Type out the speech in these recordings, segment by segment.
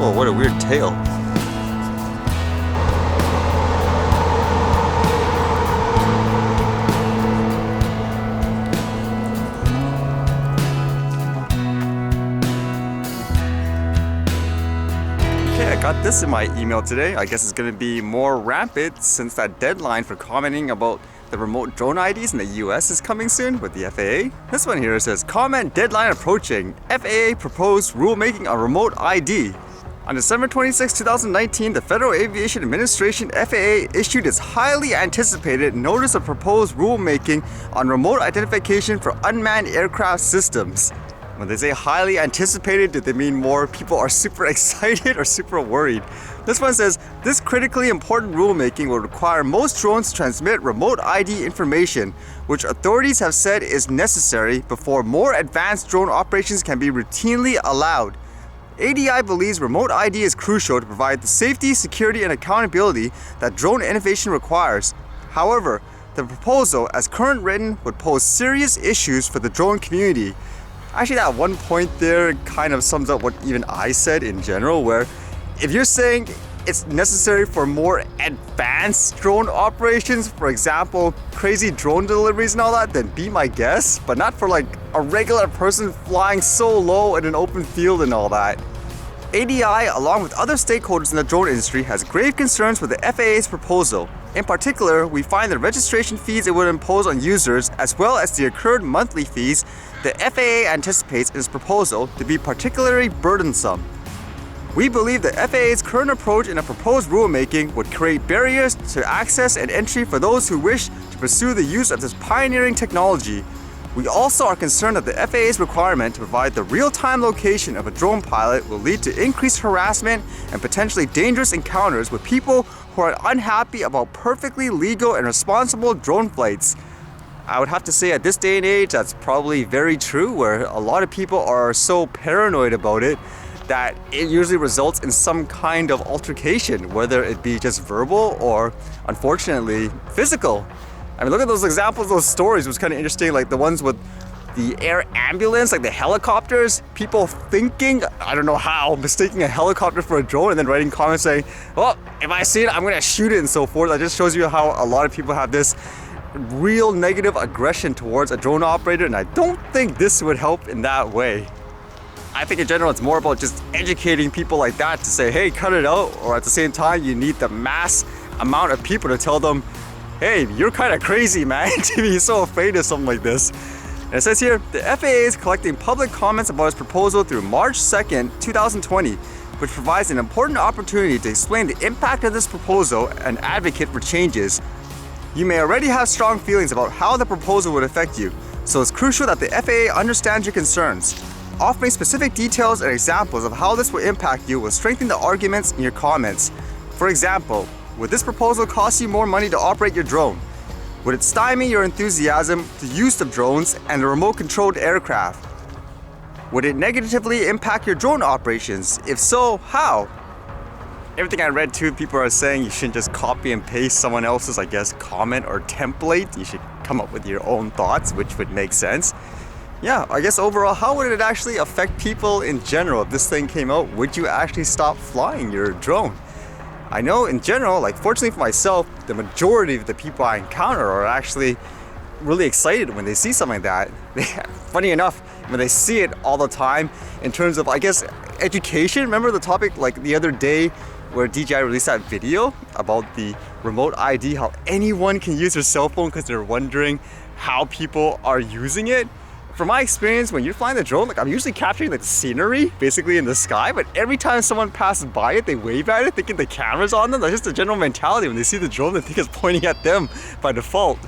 Oh, what a weird tail. Okay, I got this in my email today. I guess it's going to be more rampant since that deadline for commenting about the remote drone IDs in the US is coming soon with the FAA. This one here says, comment deadline approaching. FAA proposed rulemaking on remote ID. On December 26, 2019, the Federal Aviation Administration FAA issued its highly anticipated Notice of Proposed Rulemaking on Remote Identification for Unmanned Aircraft Systems. When they say highly anticipated, do they mean more people are super excited or super worried? This one says, this critically important rulemaking will require most drones to transmit remote ID information, which authorities have said is necessary before more advanced drone operations can be routinely allowed. ADI believes remote ID is crucial to provide the safety, security, and accountability that drone innovation requires. However, the proposal, as currently written, would pose serious issues for the drone community. Actually, that one point there kind of sums up what even I said in general, where if you're saying it's necessary for more advanced drone operations, for example, crazy drone deliveries and all that, then be my guest, but not for like a regular person flying so low in an open field and all that. ADI, along with other stakeholders in the drone industry, has grave concerns with the FAA's proposal. In particular, we find the registration fees it would impose on users, as well as the accrued monthly fees the FAA anticipates in its proposal to be particularly burdensome. We believe the FAA's current approach in a proposed rulemaking would create barriers to access and entry for those who wish to pursue the use of this pioneering technology. We also are concerned that the FAA's requirement to provide the real-time location of a drone pilot will lead to increased harassment and potentially dangerous encounters with people who are unhappy about perfectly legal and responsible drone flights. I would have to say at this day and age, that's probably very true, where a lot of people are so paranoid about it that it usually results in some kind of altercation, whether it be just verbal or, unfortunately, physical. I mean, look at those examples, those stories. It was kind of interesting, like the ones with the air ambulance, like the helicopters, people thinking, I don't know how, mistaking a helicopter for a drone and then writing comments saying, well, if I see it, I'm gonna shoot it and so forth. That just shows you how a lot of people have this real negative aggression towards a drone operator, and I don't think this would help in that way. I think in general it's more about just educating people like that to say, hey, cut it out, or at the same time you need the mass amount of people to tell them, hey, you're kind of crazy, man, to be so afraid of something like this. And it says here, the FAA is collecting public comments about its proposal through March 2nd, 2020, which provides an important opportunity to explain the impact of this proposal and advocate for changes. You may already have strong feelings about how the proposal would affect you, so it's crucial that the FAA understands your concerns. Offering specific details and examples of how this will impact you will strengthen the arguments in your comments. For example, would this proposal cost you more money to operate your drone? Would it stymie your enthusiasm to use of drones and the remote-controlled aircraft? Would it negatively impact your drone operations? If so, how? Everything I read too, people are saying you shouldn't just copy and paste someone else's, I guess, comment or template. You should come up with your own thoughts, which would make sense. Yeah, I guess overall, how would it actually affect people in general if this thing came out? Would you actually stop flying your drone? I know in general, like fortunately for myself, the majority of the people I encounter are actually really excited when they see something like that. Funny enough, when they see it all the time in terms of, I guess, education. Remember the topic like the other day where DJI released that video about the remote ID, how anyone can use their cell phone because they're wondering how people are using it? From my experience, when you're flying the drone, like I'm usually capturing like the scenery basically in the sky, but every time someone passes by it, they wave at it thinking the camera's on them. That's just the general mentality. When they see the drone, they think it's pointing at them by default.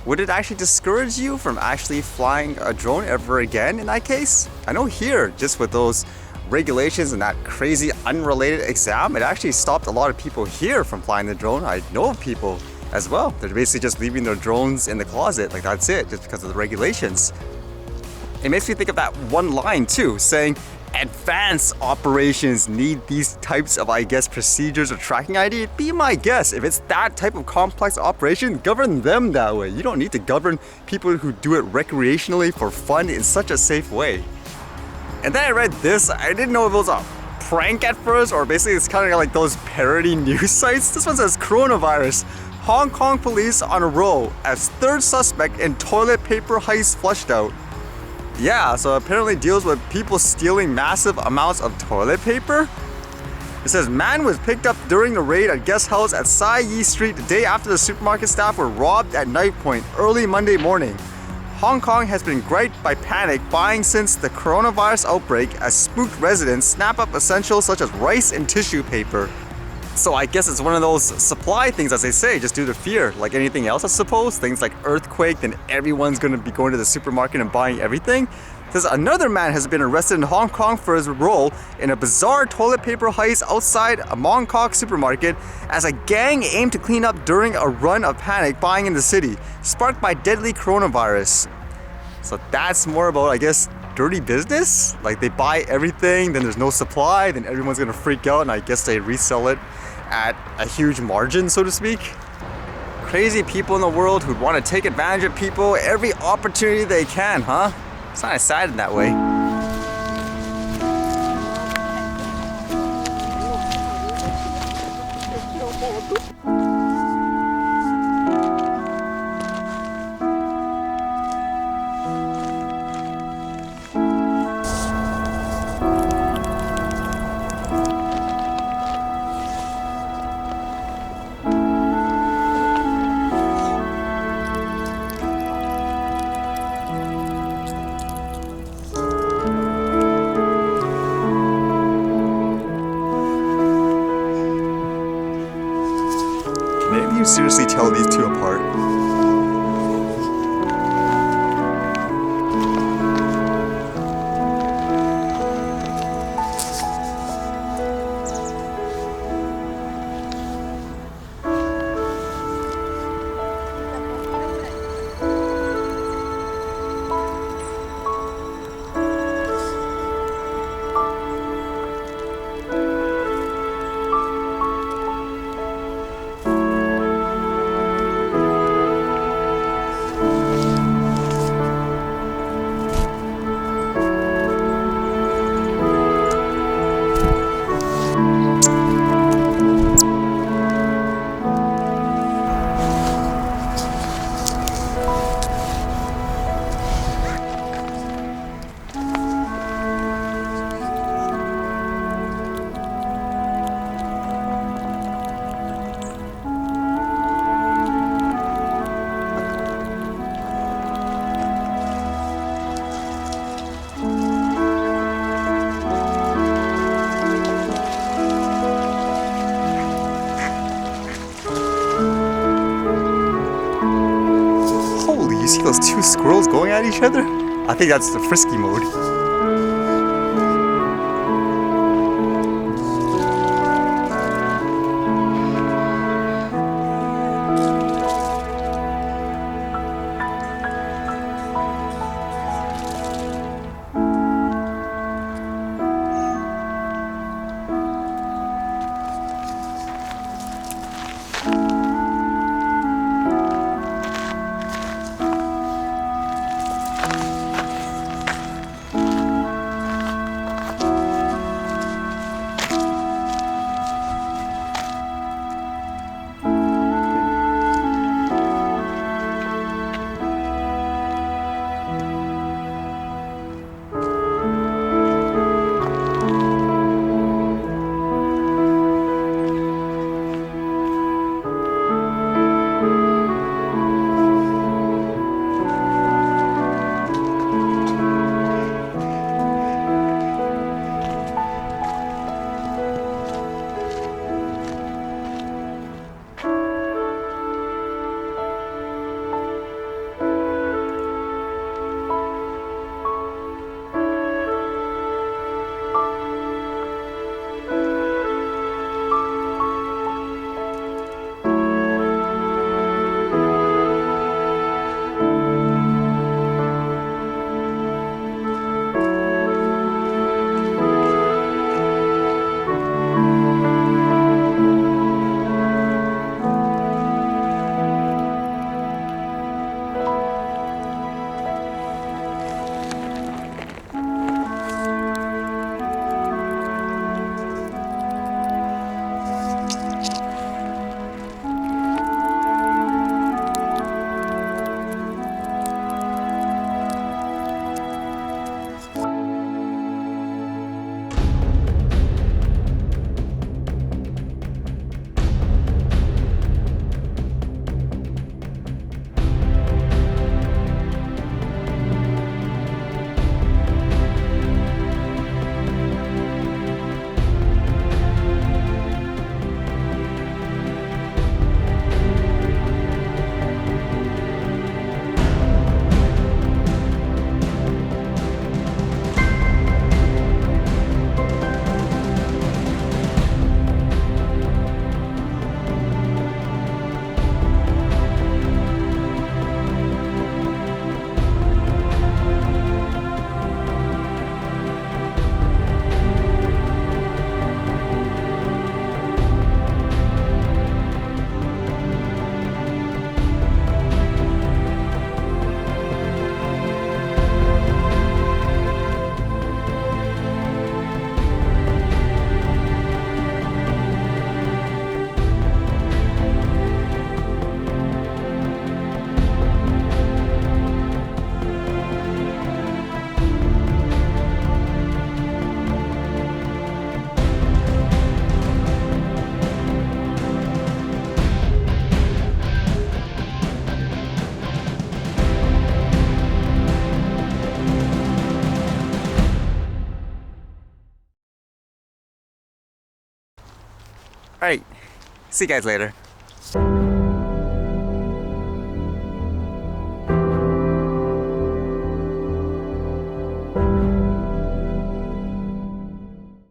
Would it actually discourage you from actually flying a drone ever again in that case? I know here, just with those regulations and that crazy unrelated exam, it actually stopped a lot of people here from flying the drone. I know of people as well. They're basically just leaving their drones in the closet, like that's it, just because of the regulations. It makes me think of that one line too, saying advanced operations need these types of, I guess, procedures or tracking ID. Be my guest. If it's that type of complex operation, govern them that way. You don't need to govern people who do it recreationally for fun in such a safe way. And then I read this, I didn't know if it was a prank at first, or basically it's kind of like those parody news sites. This one says coronavirus. Hong Kong police on a roll as third suspect in toilet paper heist flushed out. Yeah, so apparently deals with people stealing massive amounts of toilet paper. It says, man was picked up during a raid at guest house at Sai Yi Street the day after the supermarket staff were robbed at knife point early Monday morning. Hong Kong has been gripped by panic buying since the coronavirus outbreak as spooked residents snap up essentials such as rice and tissue paper. So I guess it's one of those supply things, as they say, just due to fear. Like anything else, I suppose. Things like earthquake, then everyone's going to be going to the supermarket and buying everything. Says another man has been arrested in Hong Kong for his role in a bizarre toilet paper heist outside a Mong Kok supermarket as a gang aimed to clean up during a run of panic buying in the city, sparked by deadly coronavirus. So that's more about, I guess, dirty business. Like they buy everything, then there's no supply, then everyone's gonna freak out, and I guess they resell it at a huge margin, so to speak. Crazy people in the world who want to take advantage of people every opportunity they can, huh? It's not sad in that way. Maybe you seriously tell these two apart. You see those two squirrels going at each other? I think that's the frisky mode. Alright, see you guys later.